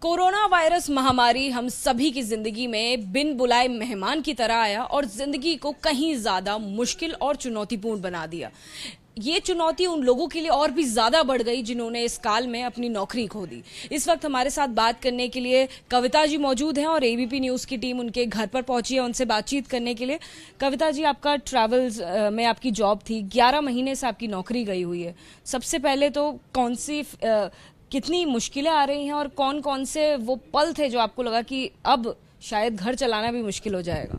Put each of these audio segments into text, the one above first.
Corona virus महामारी हम सभी की जिंदगी में बिन बुलाए मेहमान की तरह आया और जिंदगी को कहीं ज्यादा मुश्किल और चुनौतीपूर्ण बना दिया। ये चुनौती उन लोगों के लिए और भी ज्यादा बढ़ गई जिन्होंने इस काल में अपनी नौकरी खो दी। इस वक्त हमारे साथ बात करने के लिए कविता जी मौजूद हैं और एबीपी न्यूज की टीम उनके घर पर पहुंची है उनसे बातचीत करने के लिए। कविता जी, आपका ट्रैवल्स में आपकी जॉब थी, 11 महीने से आपकी नौकरी गई हुई है। सबसे पहले तो कितनी मुश्किलें आ रही हैं और कौन कौन से वो पल थे जो आपको लगा कि अब शायद घर चलाना भी मुश्किल हो जाएगा?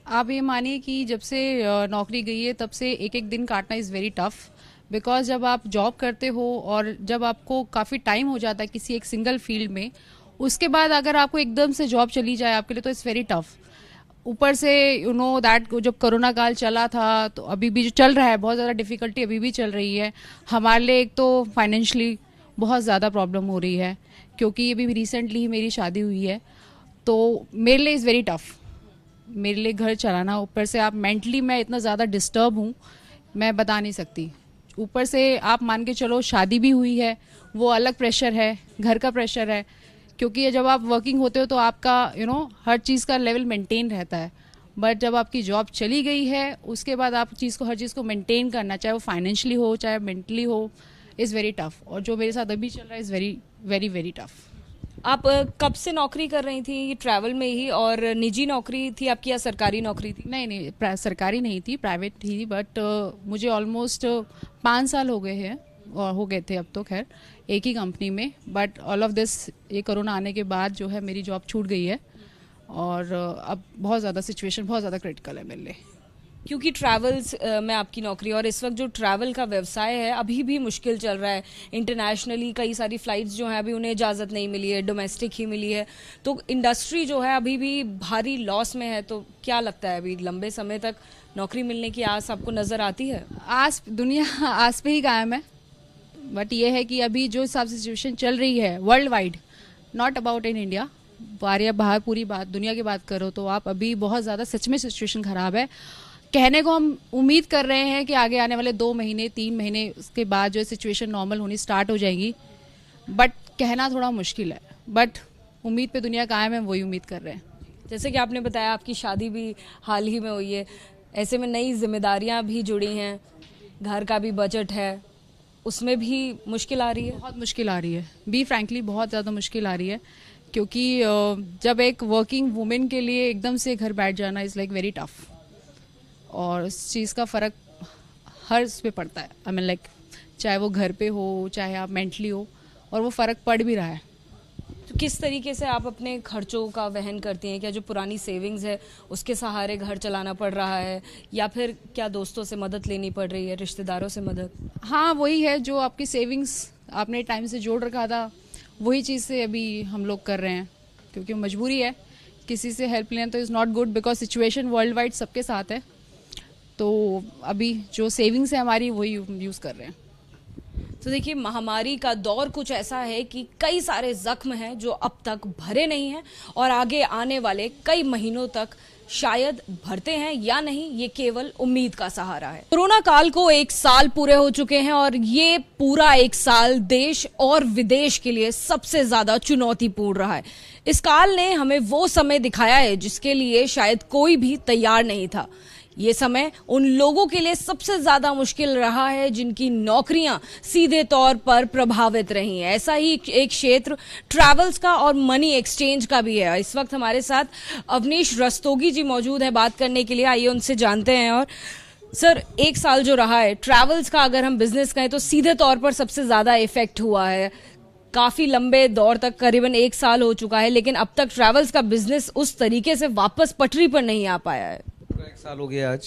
आप ये मानिए कि जब से नौकरी गई है तब से एक एक दिन काटना इज़ वेरी टफ। बिकॉज जब आप जॉब करते हो और जब आपको काफ़ी टाइम हो जाता है किसी एक सिंगल फील्ड में, उसके बाद अगर आपको एकदम से जॉब चली जाए आपके लिए तो इट्स वेरी टफ। ऊपर से दैट जब कोरोना काल चला था तो अभी भी जो चल रहा है बहुत ज़्यादा डिफ़िकल्टी अभी भी चल रही है हमारे लिए। एक तो फाइनेंशली बहुत ज़्यादा प्रॉब्लम हो रही है क्योंकि अभी रिसेंटली ही मेरी शादी हुई है, तो मेरे लिए इज़ वेरी टफ मेरे लिए घर चलाना। ऊपर से आप मेंटली मैं इतना ज़्यादा डिस्टर्ब हूँ, मैं बता नहीं सकती। ऊपर से आप मान के चलो शादी भी हुई है, वो अलग प्रेशर है, घर का प्रेशर है, क्योंकि जब आप वर्किंग होते हो तो आपका हर चीज़ का लेवल मेंटेन रहता है। बट जब आपकी जॉब चली गई है उसके बाद आप हर चीज़ को मेंटेन करना, चाहे वो फाइनेंशियली हो चाहे मेंटली हो, इज़ वेरी टफ। और जो मेरे साथ अभी चल रहा है is very very very tough. आप कब से नौकरी कर रही थी? ट्रैवल में ही? और निजी नौकरी थी आपकी या सरकारी नौकरी थी? नहीं, सरकारी नहीं थी, प्राइवेट थी। बट मुझे ऑलमोस्ट 5 साल हो गए हैं और हो गए थे अब तो, खैर एक ही कंपनी में। बट ऑल ऑफ दिस ये कोरोना आने के बाद जो है मेरी जॉब छूट गई है और अब बहुत ज़्यादा सिचुएशन बहुत ज़्यादा क्रिटिकल है मेरे लिए। क्योंकि ट्रैवल्स में आपकी नौकरी और इस वक्त जो ट्रैवल का व्यवसाय है अभी भी मुश्किल चल रहा है। इंटरनेशनली कई सारी फ्लाइट्स जो हैं अभी उन्हें इजाज़त नहीं मिली है, डोमेस्टिक ही मिली है, तो इंडस्ट्री जो है अभी भी भारी लॉस में है। तो क्या लगता है अभी लंबे समय तक नौकरी मिलने की आस आपको नज़र आती है? दुनिया आस पे ही कायम है। बट ये है कि अभी जो हिसाब से सिचुएशन चल रही है world wide, not about in India, बाहर पूरी बात दुनिया की बात करो तो आप अभी बहुत ज़्यादा सच में सिचुएशन ख़राब है। कहने को हम उम्मीद कर रहे हैं कि आगे आने वाले 2 महीने 3 महीने उसके बाद जो सिचुएशन नॉर्मल होनी स्टार्ट हो जाएगी, बट कहना थोड़ा मुश्किल है। बट उम्मीद पे दुनिया कायम है, वही उम्मीद कर रहे हैं। जैसे कि आपने बताया आपकी शादी भी हाल ही में हुई है, ऐसे में नई जिम्मेदारियां भी जुड़ी हैं, घर का भी बजट है, उसमें भी मुश्किल आ रही है? बहुत मुश्किल आ रही है, बी फ्रैंकली बहुत ज़्यादा मुश्किल आ रही है। क्योंकि जब एक वर्किंग वुमेन के लिए एकदम से घर बैठ जाना इज़ लाइक वेरी टफ, और इस चीज़ का फ़र्क हर इस पे पड़ता है। आई मीन लाइक चाहे वो घर पे हो चाहे आप मेंटली हो, और वो फ़र्क पड़ भी रहा है। तो किस तरीके से आप अपने खर्चों का वहन करती हैं? क्या जो पुरानी सेविंग्स है उसके सहारे घर चलाना पड़ रहा है, या फिर क्या दोस्तों से मदद लेनी पड़ रही है, रिश्तेदारों से मदद? हाँ, वही है, जो आपकी सेविंग्स आपने टाइम से जोड़ रखा था वही चीज़ से अभी हम लोग कर रहे हैं, क्योंकि मजबूरी है। किसी से हेल्प लेना तो is not good because situation world wide सबके साथ है। तो अभी जो सेविंग्स है हमारी वही यूज़ कर रहे हैं। तो देखिए, महामारी का दौर कुछ ऐसा है कि कई सारे जख्म हैं जो अब तक भरे नहीं हैं और आगे आने वाले कई महीनों तक शायद भरते हैं या नहीं, ये केवल उम्मीद का सहारा है। कोरोना काल को 1 साल पूरे हो चुके हैं और ये पूरा 1 साल देश और विदेश के लिए सबसे ज्यादा चुनौतीपूर्ण रहा है। इस काल ने हमें वो समय दिखाया है जिसके लिए शायद कोई भी तैयार नहीं था। ये समय उन लोगों के लिए सबसे ज्यादा मुश्किल रहा है जिनकी नौकरियां सीधे तौर पर प्रभावित रही हैं। ऐसा ही एक क्षेत्र ट्रैवल्स का और मनी एक्सचेंज का भी है। इस वक्त हमारे साथ अवनीश रस्तोगी जी मौजूद हैं बात करने के लिए, आइए उनसे जानते हैं। और सर, 1 साल जो रहा है ट्रैवल्स का, अगर हम बिजनेस कहें तो सीधे तौर पर सबसे ज्यादा इफेक्ट हुआ है। काफी लंबे दौर तक करीबन 1 साल हो चुका है, लेकिन अब तक ट्रैवल्स का बिजनेस उस तरीके से वापस पटरी पर नहीं आ पाया है। 1 साल हो गया आज।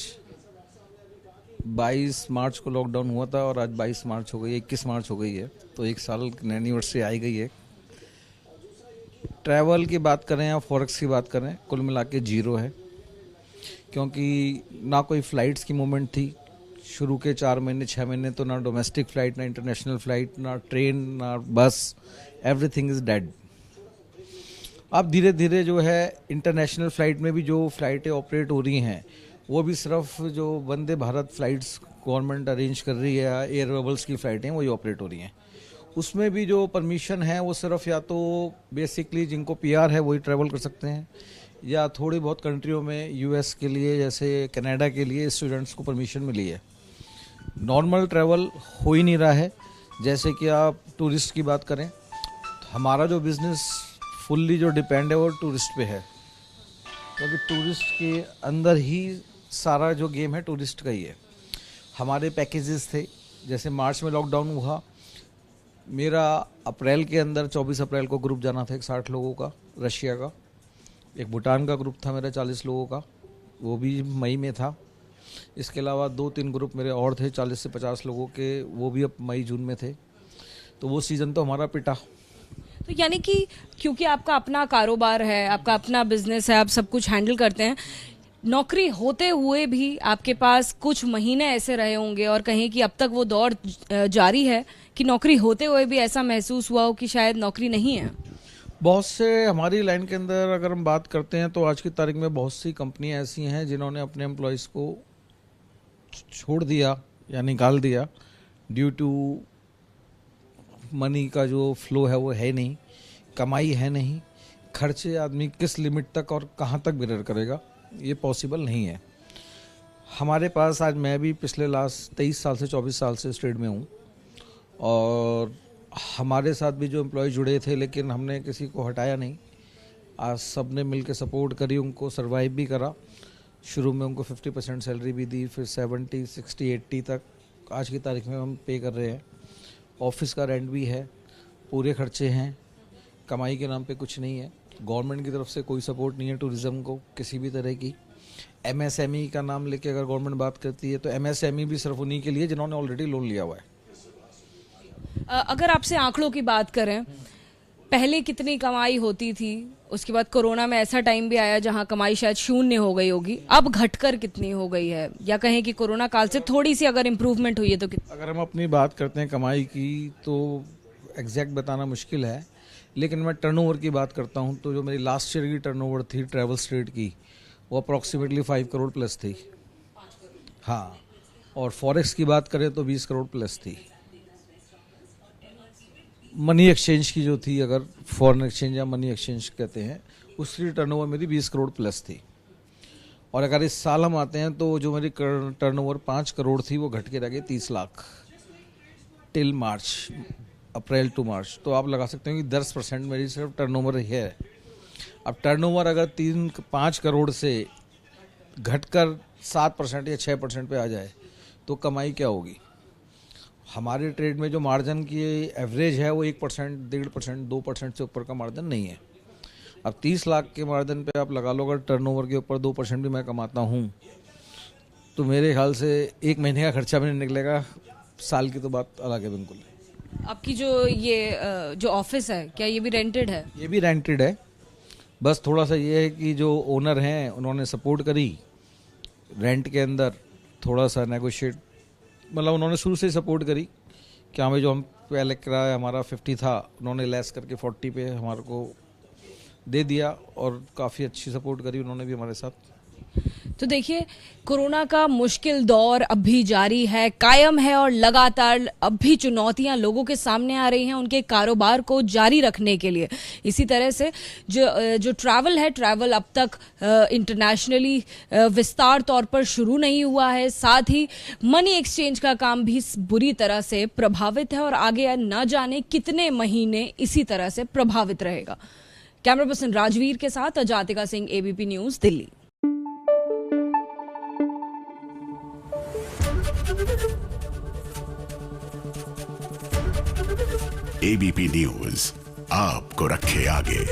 22 मार्च को लॉकडाउन हुआ था और आज 22 मार्च हो गई है, 21 मार्च हो गई है, तो 1 साल की एनिवर्सरी आई गई है। ट्रैवल की बात करें या फॉरेक्स की बात करें, कुल मिला के जीरो है, क्योंकि ना कोई फ़्लाइट्स की मूवमेंट थी शुरू के 4 महीने 6 महीने, तो ना डोमेस्टिक फ़्लाइट, ना इंटरनेशनल फ़्लाइट, ना ट्रेन, ना बस, एवरीथिंग इज़ डेड। अब धीरे धीरे जो है इंटरनेशनल फ़्लाइट में भी जो फ़्लाइटें ऑपरेट हो रही हैं वो भी सिर्फ जो Vande Bharat flights government arrange कर रही है, एयर बबल्स की फ़्लाइटें वही ऑपरेट हो रही हैं। उसमें भी जो परमिशन है वो सिर्फ या तो बेसिकली जिनको पीआर है वही ट्रैवल कर सकते हैं, या थोड़ी बहुत कंट्रियों में यूएस के लिए जैसे कनाडा के लिए स्टूडेंट्स को परमिशन मिली है। नॉर्मल ट्रैवल हो ही नहीं रहा है। जैसे कि आप टूरिस्ट की बात करें तो हमारा जो बिज़नेस फुल्ली जो डिपेंड है वो टूरिस्ट पे है, क्योंकि टूरिस्ट के अंदर ही सारा जो गेम है टूरिस्ट का ही है। हमारे पैकेजेस थे, जैसे मार्च में लॉकडाउन हुआ, मेरा अप्रैल के अंदर 24 अप्रैल को ग्रुप जाना था, एक 60 लोगों का रशिया का, एक भूटान का ग्रुप था मेरा 40 लोगों का, वो भी मई में था। इसके अलावा 2-3 ग्रुप मेरे और थे 40 से 50 लोगों के, वो भी अब मई जून में थे। तो वो सीज़न तो हमारा पिटा। तो यानी कि क्योंकि आपका अपना कारोबार है, आपका अपना बिजनेस है, आप सब कुछ हैंडल करते हैं, नौकरी होते हुए भी आपके पास कुछ महीने ऐसे रहे होंगे और कहें कि अब तक वो दौर जारी है कि नौकरी होते हुए भी ऐसा महसूस हुआ हो कि शायद नौकरी नहीं है? बहुत से हमारी लाइन के अंदर अगर हम बात करते हैं तो आज की तारीख में बहुत सी कंपनियां ऐसी हैं जिन्होंने अपने एम्प्लॉयज़ को छोड़ दिया या निकाल दिया ड्यू टू मनी का जो फ्लो है वो है नहीं, कमाई है नहीं, खर्चे आदमी किस लिमिट तक और कहाँ तक बियर करेगा, ये पॉसिबल नहीं है। हमारे पास आज, मैं भी पिछले लास्ट 23 साल से 24 साल से इस ट्रेड में हूँ और हमारे साथ भी जो एम्प्लॉय जुड़े थे, लेकिन हमने किसी को हटाया नहीं। आज सब ने मिल के सपोर्ट करी, उनको सर्वाइव भी करा। शुरू में उनको 50% सैलरी भी दी, फिर 70, 60, 80 तक आज की तारीख में हम पे कर रहे हैं। ऑफिस का रेंट भी है, पूरे खर्चे हैं, कमाई के नाम पे कुछ नहीं है। गवर्नमेंट की तरफ से कोई सपोर्ट नहीं है टूरिज़्म को किसी भी तरह की। एमएसएमई का नाम लेके अगर गवर्नमेंट बात करती है तो एमएसएमई भी सिर्फ उन्हीं के लिए जिन्होंने ऑलरेडी लोन लिया हुआ है। अगर आपसे आंकड़ों की बात करें, पहले कितनी कमाई होती थी, उसके बाद कोरोना में ऐसा टाइम भी आया जहां कमाई शायद शून्य हो गई होगी, अब घटकर कितनी हो गई है, या कहें कि कोरोना काल से थोड़ी सी अगर इम्प्रूवमेंट हुई है तो अगर हम अपनी बात करते हैं कमाई की तो एग्जैक्ट बताना मुश्किल है, लेकिन मैं टर्नओवर की बात करता हूं तो जो मेरी लास्ट ईयर की टर्नओवर थी ट्रैवल स्ट्रेट की, वो अप्रॉक्सीमेटली 5 करोड़ प्लस थी। हाँ, और फॉरेक्स की बात करें तो 20 करोड़ प्लस थी। मनी एक्सचेंज की जो थी, अगर फॉरेन एक्सचेंज या मनी एक्सचेंज कहते हैं, उसकी टर्नओवर मेरी 20 करोड़ प्लस थी। और अगर इस साल हम आते हैं तो जो मेरी टर्नओवर 5 करोड़ थी वो घट के रह गई 30 lakh till March, April to March. तो आप लगा सकते हैं कि 10% मेरी सिर्फ टर्नओवर है। अब टर्नओवर अगर 3-5 करोड़ से घटकर 7% या 6% पे आ जाए तो कमाई क्या होगी? हमारे ट्रेड में जो मार्जिन की एवरेज है वो 1%, 1.5%, 2% से ऊपर का मार्जिन नहीं है। अब 30 लाख के मार्जिन पे आप लगा लो, अगर टर्नओवर के ऊपर 2% भी मैं कमाता हूँ तो मेरे ख्याल से 1 महीने का खर्चा भी नहीं निकलेगा, साल की तो बात अलग है बिल्कुल। आपकी जो ऑफिस है, क्या ये भी रेंटेड है? ये भी रेंटेड है, बस थोड़ा सा ये है कि जो ओनर हैं उन्होंने सपोर्ट करी रेंट के अंदर, थोड़ा सा नेगोशिएट, मतलब उन्होंने शुरू से सपोर्ट करी कि हमें जो हम पहले किराया हमारा 50 था, उन्होंने लेस करके 40 पे हमारे को दे दिया और काफ़ी अच्छी सपोर्ट करी उन्होंने भी हमारे साथ। तो देखिए, कोरोना का मुश्किल दौर अब भी जारी है, कायम है, और लगातार अब भी चुनौतियां लोगों के सामने आ रही हैं उनके कारोबार को जारी रखने के लिए। इसी तरह से जो ट्रैवल है, ट्रैवल अब तक इंटरनेशनली विस्तार तौर पर शुरू नहीं हुआ है। साथ ही मनी एक्सचेंज का काम भी बुरी तरह से प्रभावित है और आगे न जाने कितने महीने इसी तरह से प्रभावित रहेगा। कैमरा पर्सन राजवीर के साथ Ajatika Singh, ABP news, Delhi. ABP news आपको रखे आगे।